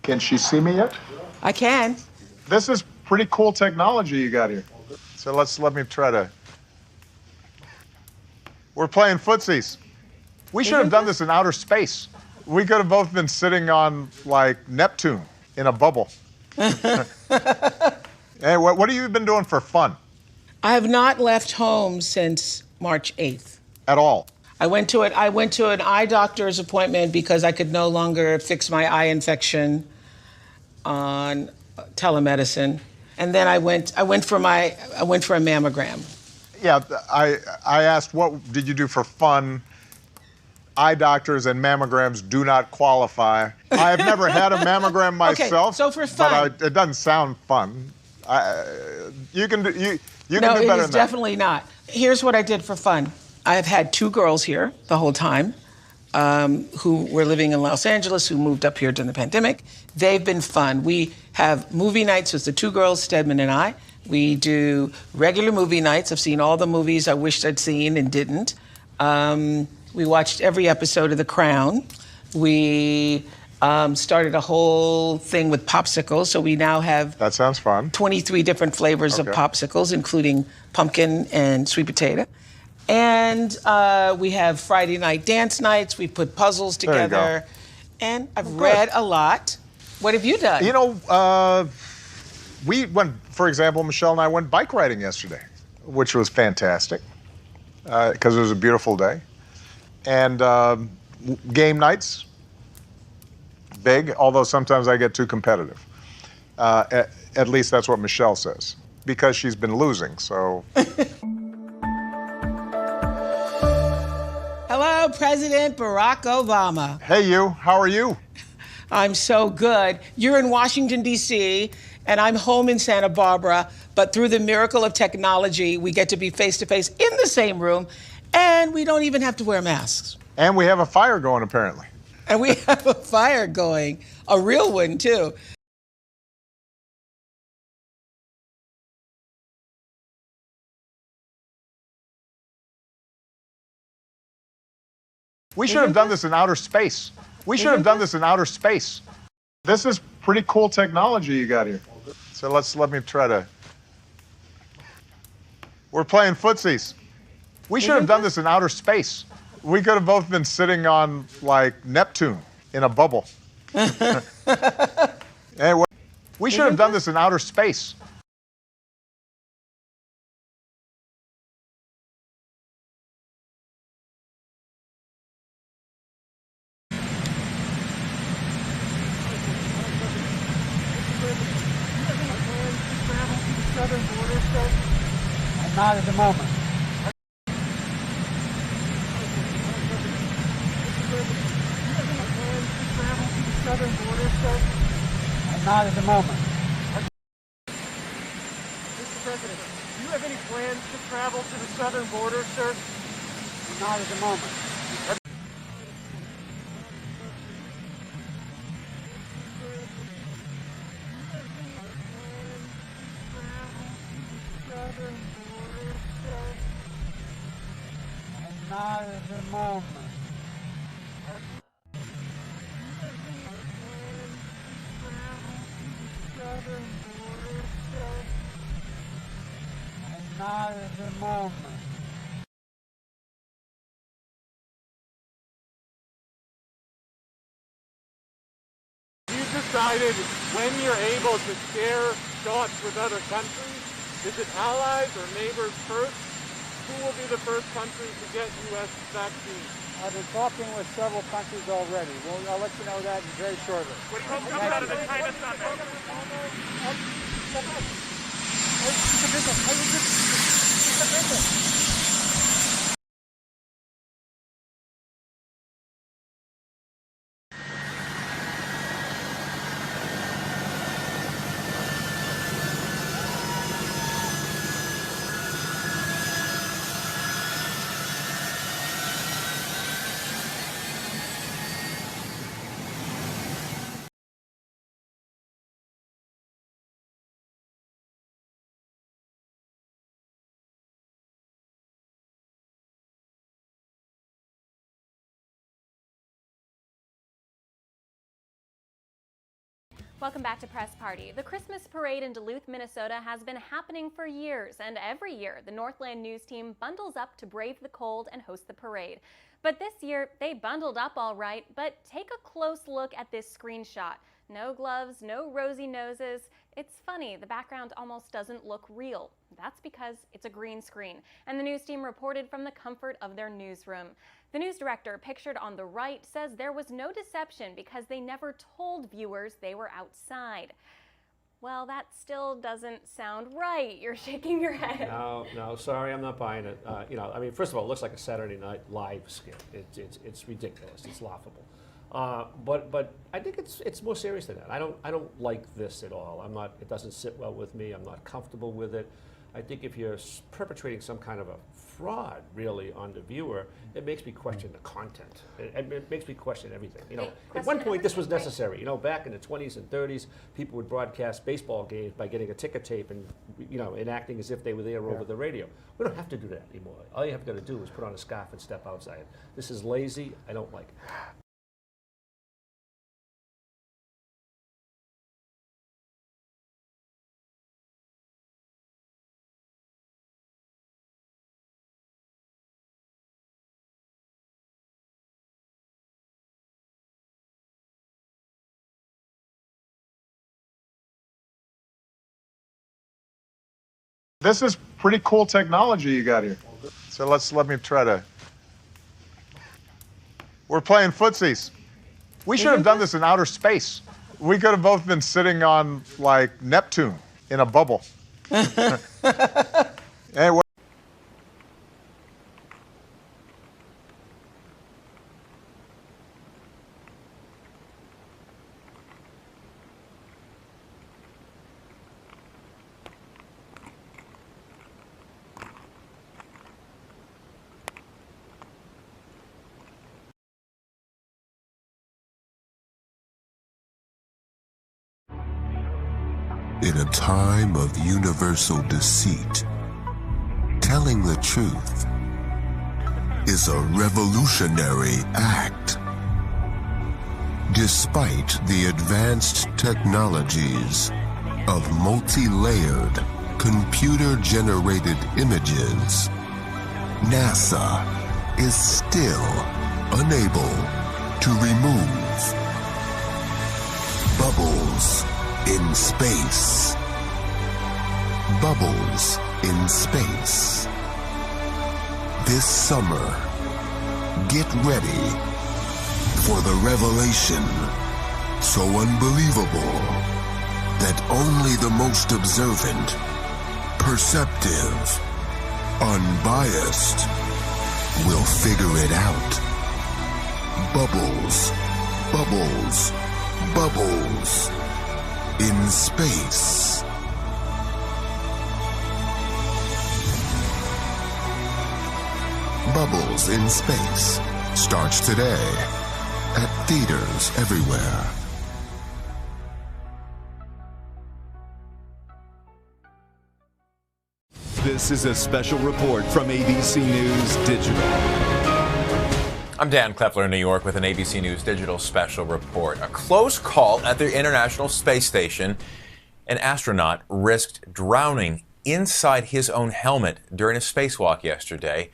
Can she see me yet? I can. This is pretty cool technology you got here. So let me try to. We're playing footsies. We should have done this in outer space. We could have both been sitting on like Neptune in a bubble. Hey, what have you been doing for fun? I have not left home since March 8th. At all? I went to an eye doctor's appointment because I could no longer fix my eye infection on telemedicine. And then I went for a mammogram. Yeah, I asked what did you do for fun? Eye doctors and mammograms do not qualify. I have never had a mammogram myself. Okay, so for fun. But it doesn't sound fun. You can do better than that. No, it is definitely not. Here's what I did for fun. I have had two girls here the whole time who were living in Los Angeles, who moved up here during the pandemic. They've been fun. We have movie nights with the two girls, Stedman and I. We do regular movie nights. I've seen all the movies I wished I'd seen and didn't. We watched every episode of The Crown. We started a whole thing with popsicles, so we now have... That sounds fun. 23 different flavors of popsicles, including pumpkin and sweet potato. And we have Friday night dance nights. We put puzzles together. And I've read a lot. What have you done? You know, we went, for example, Michelle and I went bike riding yesterday, which was fantastic because it was a beautiful day. And game nights, big, although sometimes I get too competitive. At least that's what Michelle says, because she's been losing, so. Hello, President Barack Obama. Hey, you, how are you? I'm so good. You're in Washington, D.C., and I'm home in Santa Barbara, but through the miracle of technology, we get to be face-to-face in the same room, and we don't even have to wear masks. And we have a fire going, apparently. And we have a fire going, a real one, too. We should have done this in outer space. We should have done this in outer space. This is pretty cool technology you got here. So let me try to. We're playing footsies. We should have done this in outer space. We could have both been sitting on like Neptune in a bubble. Hey, we should have done this in outer space. Southern border stuff? Not at the moment. Southern border stuff? Not at the moment. Mr. President, do you have any plans to travel to the southern border, sir? Not at the moment. Not at the moment. Not at the moment. You decided when you're able to share shots with other countries? Is it allies or neighbors first? Who will be the first country to get U.S. vaccines? I've been talking with several countries already. I'll let you know that very shortly. What comes out of the China summit? Welcome back to Press Party. The Christmas parade in Duluth, Minnesota has been happening for years, and every year the Northland News team bundles up to brave the cold and host the parade. But this year they bundled up all right, but take a close look at this screenshot. No gloves, no rosy noses. It's funny, the background almost doesn't look real. That's because it's a green screen, and the news team reported from the comfort of their newsroom. The news director, pictured on the right, says there was no deception because they never told viewers they were outside. Well, that still doesn't sound right. You're shaking your head. No, sorry, I'm not buying it. I mean, first of all, it looks like a Saturday Night Live skit. It's ridiculous. It's laughable. But I think it's more serious than that. I don't like this at all. It doesn't sit well with me. I'm not comfortable with it. I think if you're perpetrating some kind of a fraud, really, on the viewer, it makes me question the content. It makes me question everything. At one point this was necessary. Back in the 20s and 30s, people would broadcast baseball games by getting a ticker tape and, and acting as if they were there over the radio. We don't have to do that anymore. All you have got to do is put on a scarf and step outside. This is lazy. I don't like it. This is pretty cool technology you got here. So let me try to. We're playing footsies. We should have done this in outer space. We could have both been sitting on like Neptune in a bubble. Anyway. In a time of universal deceit, telling the truth is a revolutionary act. Despite the advanced technologies of multi-layered, computer-generated images, NASA is still unable to remove bubbles in space. Bubbles in space. This summer, get ready for the revelation so unbelievable that only the most observant, perceptive, unbiased will figure it out. Bubbles, bubbles, bubbles in space. Bubbles in Space starts today at theaters everywhere. This is a special report from ABC News Digital. I'm Dan Klepler in New York with an ABC News Digital special report. A close call at the International Space Station. An astronaut risked drowning inside his own helmet during a spacewalk yesterday.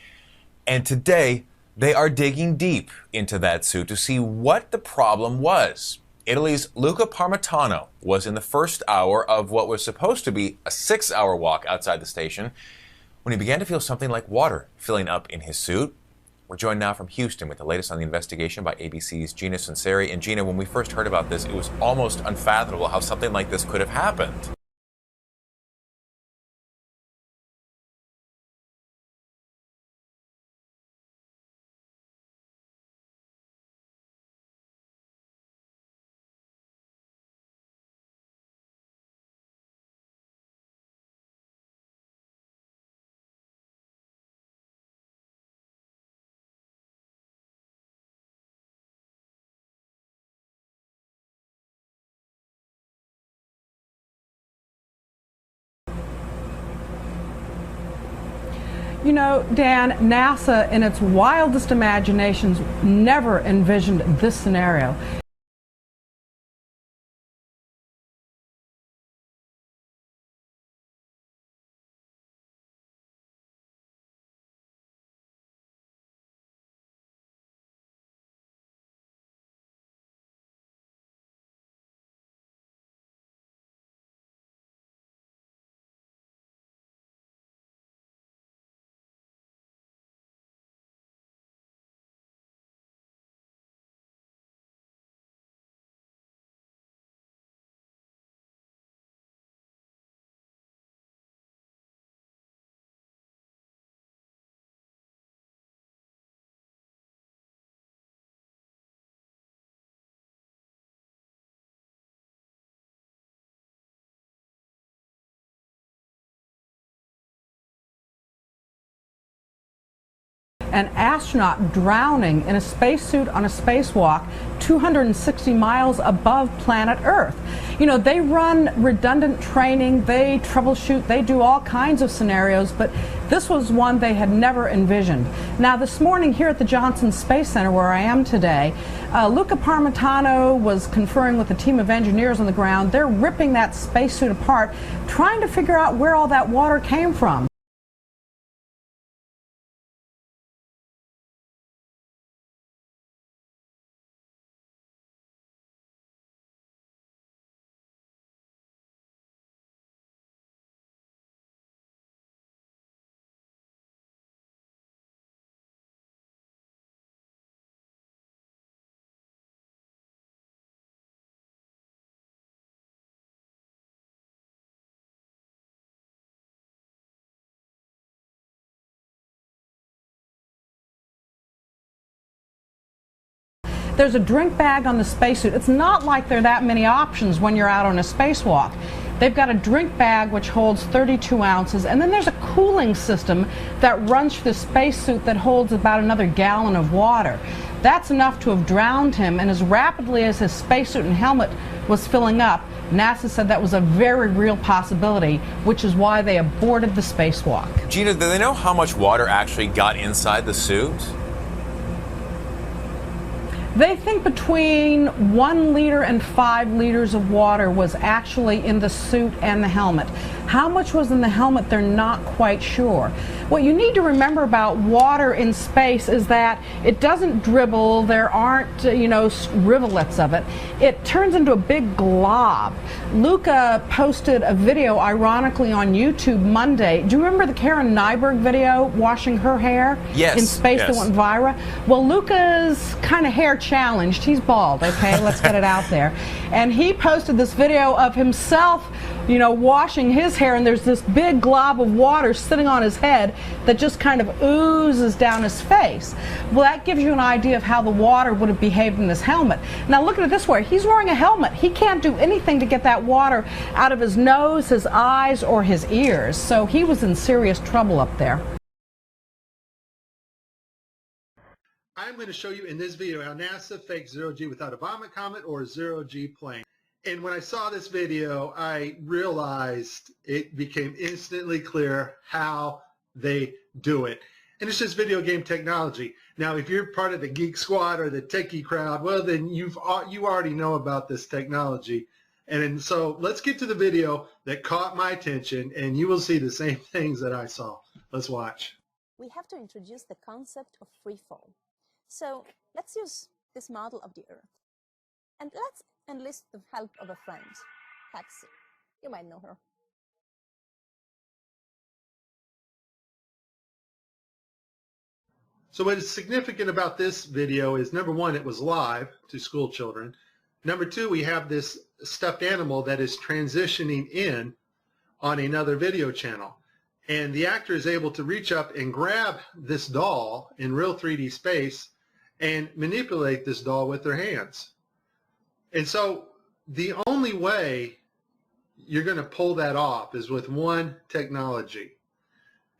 And today, they are digging deep into that suit to see what the problem was. Italy's Luca Parmitano was in the first hour of what was supposed to be a 6-hour walk outside the station when he began to feel something like water filling up in his suit. We're joined now from Houston with the latest on the investigation by ABC's Gina Sunseri. And Gina, when we first heard about this, it was almost unfathomable how something like this could have happened. You know, Dan, NASA, in its wildest imaginations, never envisioned this scenario. an astronaut drowning in a spacesuit on a spacewalk 260 miles above planet Earth. You know, they run redundant training, they troubleshoot, they do all kinds of scenarios, but this was one they had never envisioned. Now, this morning here at the Johnson Space Center, where I am today, Luca Parmitano was conferring with a team of engineers on the ground. They're ripping that spacesuit apart, trying to figure out where all that water came from. There's a drink bag on the spacesuit. It's not like there are that many options when you're out on a spacewalk. They've got a drink bag which holds 32 ounces, and then there's a cooling system that runs through the spacesuit that holds about another gallon of water. That's enough to have drowned him, and as rapidly as his spacesuit and helmet was filling up, NASA said that was a very real possibility, which is why they aborted the spacewalk. Gina, do they know how much water actually got inside the suit? They think between 1 liter and 5 liters of water was actually in the suit and the helmet. How much was in the helmet, they're not quite sure. What you need to remember about water in space is that it doesn't dribble, there aren't, rivulets of it. It turns into a big glob. Luca posted a video, ironically, on YouTube Monday. Do you remember the Karen Nyberg video, washing her hair? Yes. In space, yes. That went viral? Well, Luca's kind of hair challenged. He's bald, okay? Let's get it out there. And he posted this video of himself, washing his hair, and there's this big glob of water sitting on his head that just kind of oozes down his face. Well, that gives you an idea of how the water would have behaved in his helmet. Now look at it this way. He's wearing a helmet. He can't do anything to get that water out of his nose, his eyes, or his ears. So he was in serious trouble up there. I'm going to show you in this video how NASA faked zero-G without a vomit comet or a zero-G plane. And when I saw this video, I realized it became instantly clear how they do it. And it's just video game technology. Now, if you're part of the geek squad or the techie crowd, well, then you already know about this technology. And so let's get to the video that caught my attention, and you will see the same things that I saw. Let's watch. We have to introduce the concept of free fall. So let's use this model of the Earth. And let's enlist the help of a friend, Patsy. You might know her. So what is significant about this video is, number one, it was live to school children. Number two, we have this stuffed animal that is transitioning in on another video channel. And the actor is able to reach up and grab this doll in real 3D space and manipulate this doll with their hands. And so the only way you're going to pull that off is with one technology.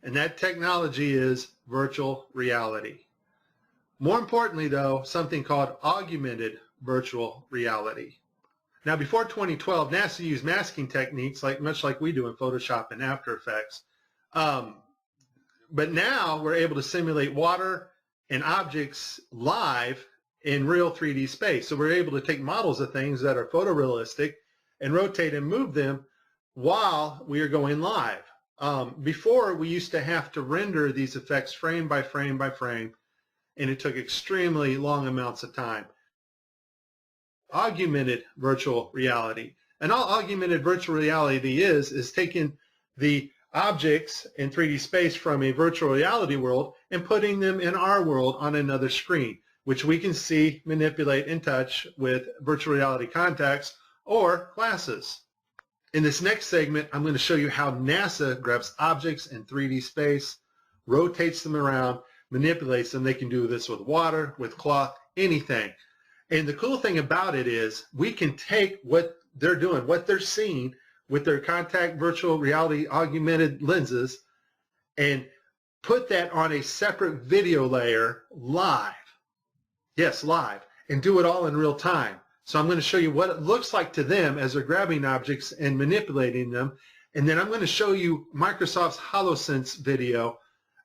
And that technology is virtual reality. More importantly, though, something called augmented virtual reality. Now, before 2012, NASA used masking techniques much like we do in Photoshop and After Effects. But now we're able to simulate water and objects live in real 3D space. So we're able to take models of things that are photorealistic and rotate and move them while we are going live. Before, we used to have to render these effects frame by frame by frame, and it took extremely long amounts of time. Augmented virtual reality. And all augmented virtual reality is taking the objects in 3D space from a virtual reality world and putting them in our world on another screen, which we can see, manipulate, and touch with virtual reality contacts or glasses. In this next segment, I'm going to show you how NASA grabs objects in 3D space, rotates them around, manipulates them. They can do this with water, with cloth, anything. And the cool thing about it is we can take what they're doing, what they're seeing with their contact virtual reality augmented lenses, and put that on a separate video layer live. Yes, live, and do it all in real time. So I'm going to show you what it looks like to them as they're grabbing objects and manipulating them. And then I'm going to show you Microsoft's HoloSense video,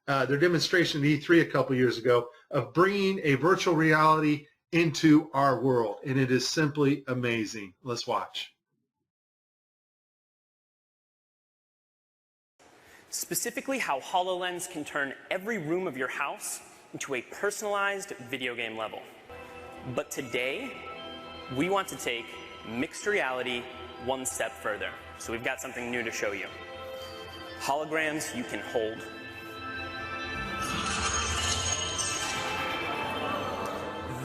their demonstration at E3 a couple years ago, of bringing a virtual reality into our world. And it is simply amazing. Let's watch. Specifically, how HoloLens can turn every room of your house into a personalized video game level. But today, we want to take mixed reality one step further. So we've got something new to show you. Holograms you can hold.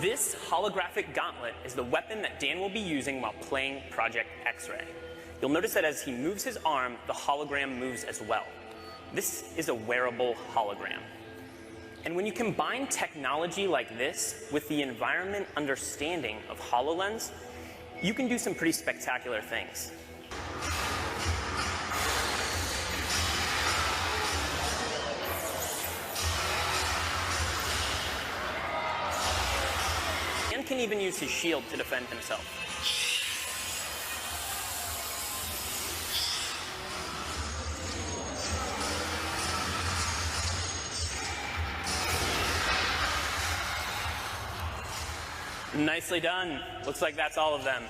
This holographic gauntlet is the weapon that Dan will be using while playing Project X-Ray. You'll notice that as he moves his arm, the hologram moves as well. This is a wearable hologram. And when you combine technology like this with the environment understanding of HoloLens, you can do some pretty spectacular things. Dan can even use his shield to defend himself. Nicely done. Looks like that's all of them.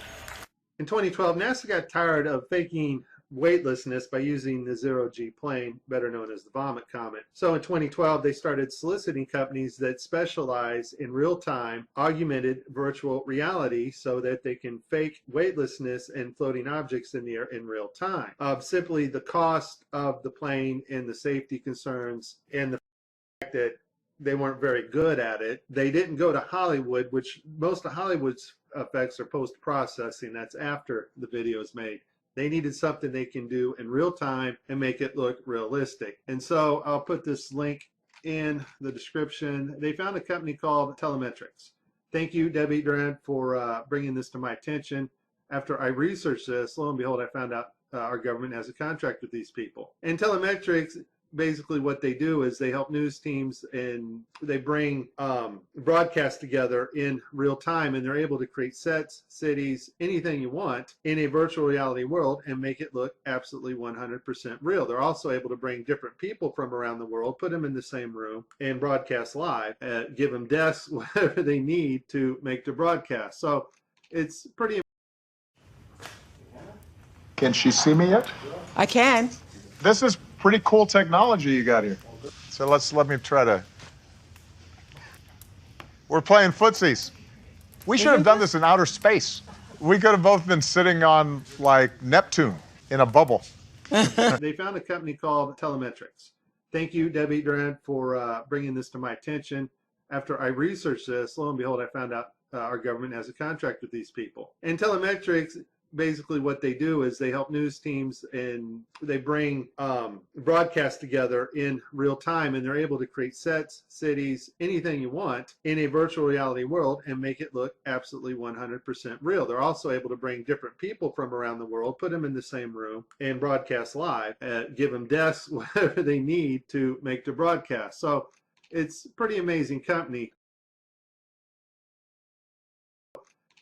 In 2012, NASA got tired of faking weightlessness by using the zero-G plane, better known as the Vomit Comet. So in 2012, they started soliciting companies that specialize in real-time augmented virtual reality so that they can fake weightlessness and floating objects in the air in real time. Simply the cost of the plane and the safety concerns and the fact that they weren't very good at it. They didn't go to Hollywood, which most of Hollywood's effects are post-processing. That's after the video is made. They needed something they can do in real time and make it look realistic. And so I'll put this link in the description. They found a company called Telemetrics. Thank you, Debbie Durant, for bringing this to my attention. After I researched this, lo and behold, I found out our government has a contract with these people. And Telemetrics, basically what they do is they help news teams and they bring broadcasts together in real time, and they're able to create sets, cities, anything you want in a virtual reality world and make it look absolutely 100% real. They're also able to bring different people from around the world, put them in the same room and broadcast live, give them desks, whatever they need to make the broadcast. So it's pretty. Can she see me yet? I can. This is pretty cool technology you got here. So let me try to. We're playing footsies. We should have done this in outer space. We could have both been sitting on like Neptune in a bubble. They found a company called Telemetrics. Thank you, Debbie Durant, for bringing this to my attention. After I researched this, lo and behold, I found out our government has a contract with these people. And Telemetrics, basically what they do is they help news teams and they bring broadcasts together in real time, and they're able to create sets, cities, anything you want in a virtual reality world and make it look absolutely 100% real. They're also able to bring different people from around the world, put them in the same room and broadcast live, give them desks, whatever they need to make the broadcast. So it's a pretty amazing company.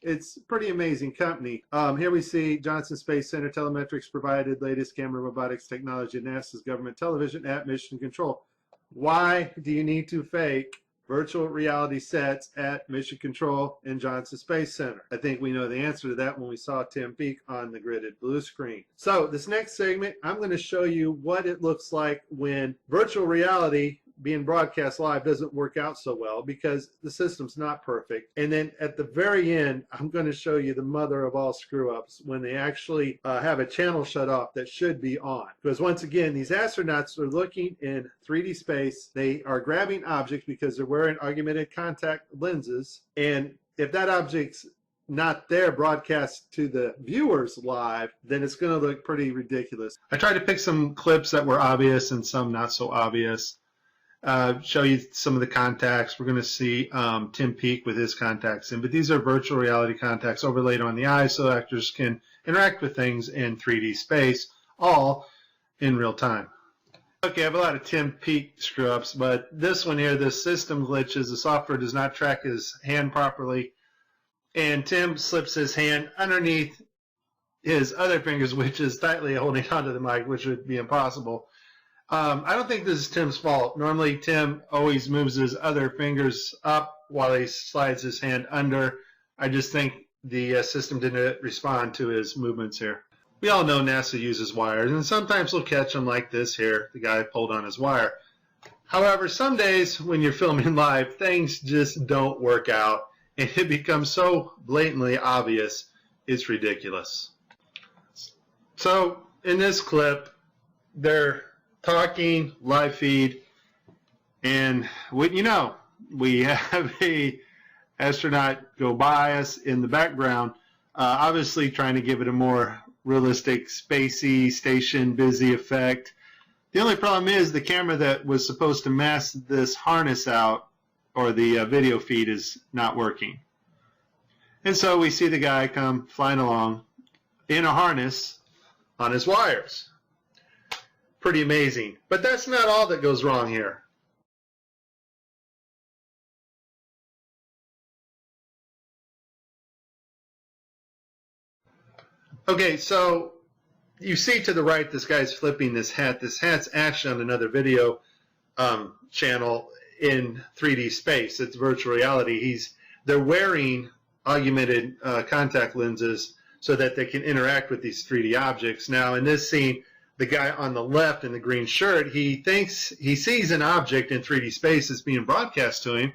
It's a pretty amazing company. Here we see Johnson Space Center. Telemetrics provided latest camera robotics technology at NASA's government television at Mission Control. Why do you need to fake virtual reality sets at Mission Control and Johnson Space Center? I think we know the answer to that when we saw Tim Peake on the gridded blue screen. So this next segment, I'm going to show you what it looks like when virtual reality being broadcast live doesn't work out so well because the system's not perfect. And then at the very end, I'm going to show you the mother of all screw-ups when they actually have a channel shut off that should be on. Because once again, these astronauts are looking in 3D space. They are grabbing objects because they're wearing augmented contact lenses. And if that object's not there broadcast to the viewers live, then it's going to look pretty ridiculous. I tried to pick some clips that were obvious and some not so obvious. Show you some of the contacts. We're going to see Tim Peake with his contacts in, but these are virtual reality contacts overlaid on the eyes so actors can interact with things in 3D space, all in real time. Okay, I have a lot of Tim Peake screw-ups, but this one here, the system glitches. The software does not track his hand properly, and Tim slips his hand underneath his other fingers, which is tightly holding onto the mic, which would be impossible. I don't think this is Tim's fault. Normally, Tim always moves his other fingers up while he slides his hand under. I just think the system didn't respond to his movements here. We all know NASA uses wires, and sometimes we'll catch them like this here. The guy pulled on his wire. However, some days when you're filming live, things just don't work out, and it becomes so blatantly obvious, it's ridiculous. So, in this clip, they're talking, live feed, and wouldn't you know, we have a astronaut go by us in the background, obviously trying to give it a more realistic, spacey, station busy effect. The only problem is the camera that was supposed to mask this harness out, or the video feed, is not working. And so we see the guy come flying along in a harness on his wires. Pretty amazing. But that's not all that goes wrong here. Okay, so you see to the right, this guy's flipping this hat. This hat's actually on another video channel in 3D space. It's virtual reality. They're wearing augmented contact lenses so that they can interact with these 3D objects. Now, in this scene, the guy on the left in the green shirt, he thinks he sees an object in 3D space that's being broadcast to him,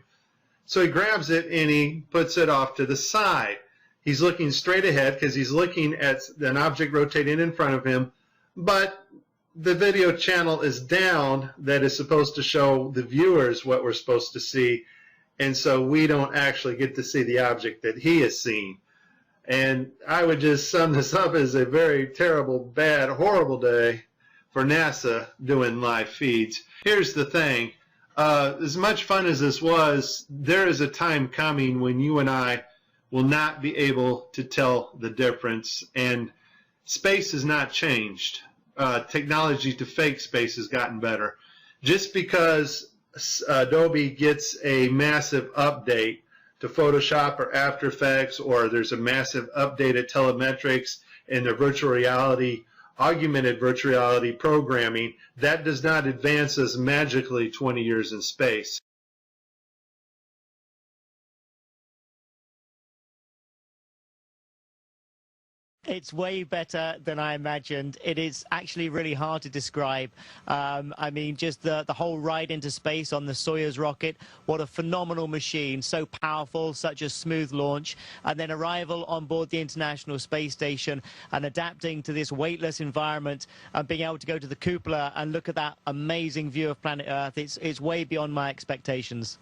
so he grabs it and he puts it off to the side. He's looking straight ahead because he's looking at an object rotating in front of him, but the video channel is down that is supposed to show the viewers what we're supposed to see, and so we don't actually get to see the object that he is seeing. And I would just sum this up as a very terrible, bad, horrible day for NASA doing live feeds. Here's the thing. As much fun as this was, there is a time coming when you and I will not be able to tell the difference. And space has not changed. Technology to fake space has gotten better. Just because Adobe gets a massive update to Photoshop or After Effects, or there's a massive update at telemetrics and their virtual reality, augmented virtual reality programming, that does not advance us magically 20 years in space. It's way better than I imagined. It is actually really hard to describe. I mean, just the whole ride into space on the Soyuz rocket, what a phenomenal machine, so powerful, such a smooth launch, and then arrival on board the International Space Station and adapting to this weightless environment and being able to go to the cupola and look at that amazing view of planet Earth. It's way beyond my expectations.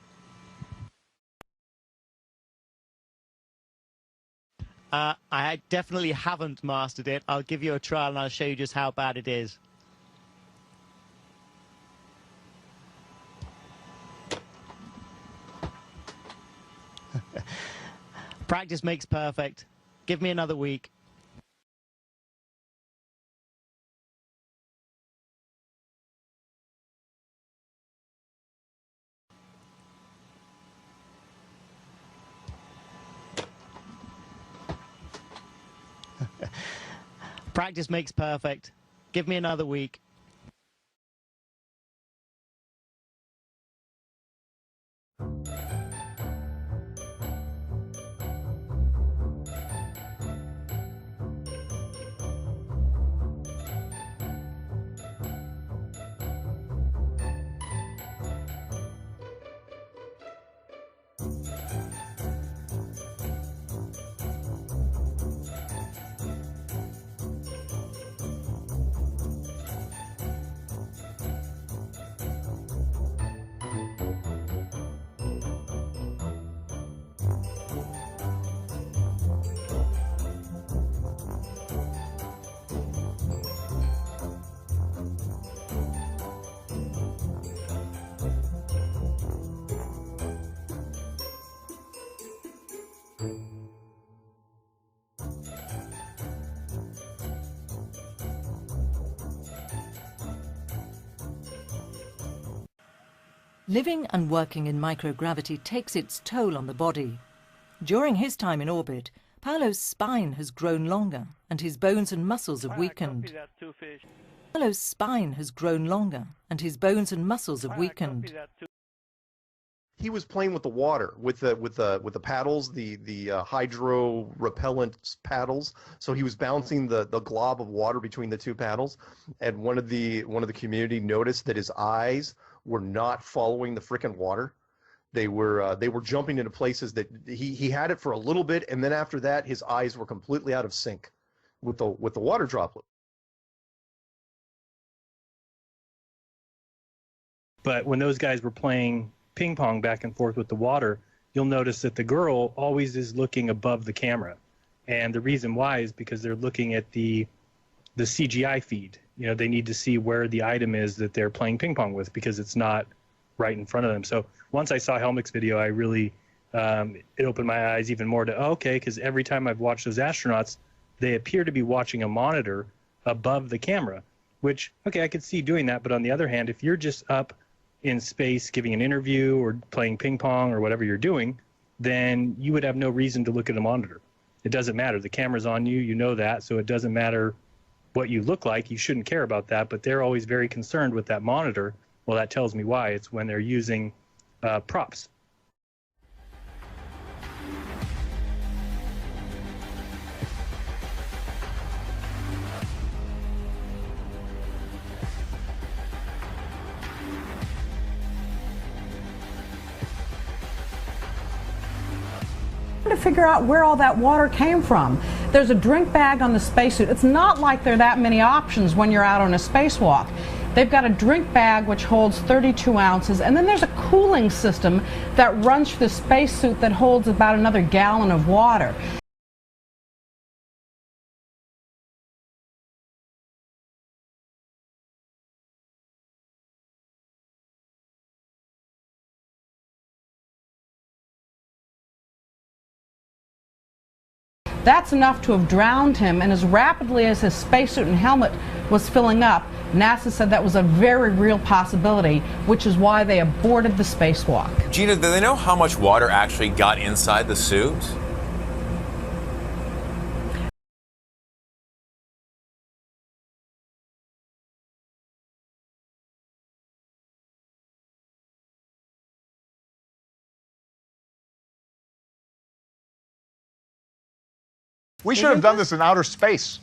I definitely haven't mastered it. I'll give you a trial and I'll show you just how bad it is. Practice makes perfect. Give me another week. Practice makes perfect. Give me another week. Living and working in microgravity takes its toll on the body. During his time in orbit, Paolo's spine has grown longer and his bones and muscles have weakened. Paolo's spine has grown longer and his bones and muscles have weakened. He was playing with the water, with the paddles, the hydro repellent paddles. So he was bouncing the glob of water between the two paddles, and one of the community noticed that his eyes were not following the frickin' water. They were jumping into places that he had it for a little bit, and then after that, his eyes were completely out of sync with the water droplet. But when those guys were playing ping pong back and forth with the water, you'll notice that the girl always is looking above the camera. And the reason why is because they're looking at the CGI feed. You know, they need to see where the item is that they're playing ping pong with because it's not right in front of them. So once I saw Helmick's video, I really, it opened my eyes even more to, okay, because every time I've watched those astronauts, they appear to be watching a monitor above the camera, which, okay, I could see doing that. But on the other hand, if you're just up in space giving an interview or playing ping pong or whatever you're doing, then you would have no reason to look at a monitor. It doesn't matter. The camera's on you, you know that, so it doesn't matter what you look like. You shouldn't care about that, but they're always very concerned with that monitor. Well, that tells me why. It's when they're using props. To figure out where all that water came from. There's a drink bag on the spacesuit. It's not like there are that many options when you're out on a spacewalk. They've got a drink bag which holds 32 ounces, and then there's a cooling system that runs through the spacesuit that holds about another gallon of water. That's enough to have drowned him, and as rapidly as his spacesuit and helmet was filling up, NASA said that was a very real possibility, which is why they aborted the spacewalk. Gina, do they know how much water actually got inside the suit? We should have done this in outer space.